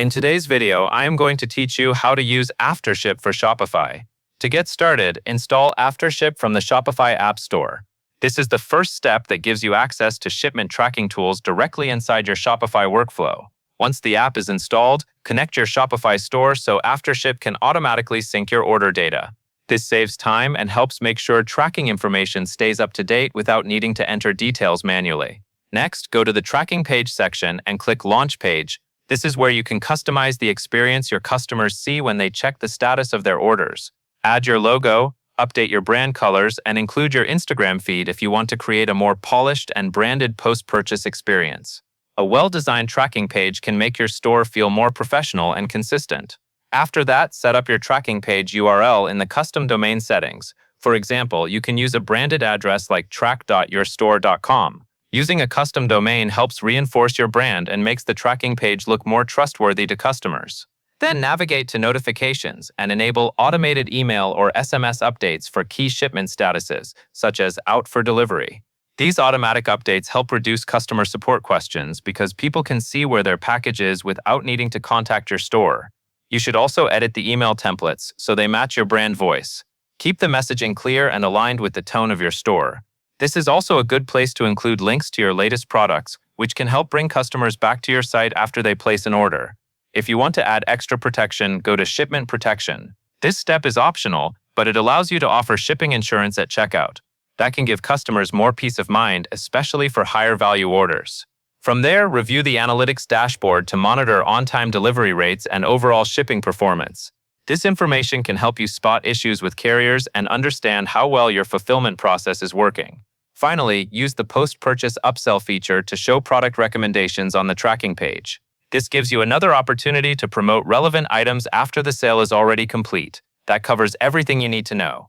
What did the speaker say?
In today's video, I am going to teach you how to use Aftership for Shopify. To get started, install Aftership from the Shopify App Store. This is the first step that gives you access to shipment tracking tools directly inside your Shopify workflow. Once the app is installed, connect your Shopify store so Aftership can automatically sync your order data. This saves time and helps make sure tracking information stays up to date without needing to enter details manually. Next, go to the Tracking Page section and click Launch Page. This is where you can customize the experience your customers see when they check the status of their orders. Add your logo, update your brand colors, and include your Instagram feed if you want to create a more polished and branded post-purchase experience. A well-designed tracking page can make your store feel more professional and consistent. After that, set up your tracking page URL in the custom domain settings. For example, you can use a branded address like track.yourstore.com. Using a custom domain helps reinforce your brand and makes the tracking page look more trustworthy to customers. Then navigate to Notifications and enable automated email or SMS updates for key shipment statuses, such as out for delivery. These automatic updates help reduce customer support questions because people can see where their package is without needing to contact your store. You should also edit the email templates so they match your brand voice. Keep the messaging clear and aligned with the tone of your store. This is also a good place to include links to your latest products, which can help bring customers back to your site after they place an order. If you want to add extra protection, go to Shipment Protection. This step is optional, but it allows you to offer shipping insurance at checkout. That can give customers more peace of mind, especially for higher value orders. From there, review the analytics dashboard to monitor on-time delivery rates and overall shipping performance. This information can help you spot issues with carriers and understand how well your fulfillment process is working. Finally, use the post-purchase upsell feature to show product recommendations on the tracking page. This gives you another opportunity to promote relevant items after the sale is already complete. That covers everything you need to know.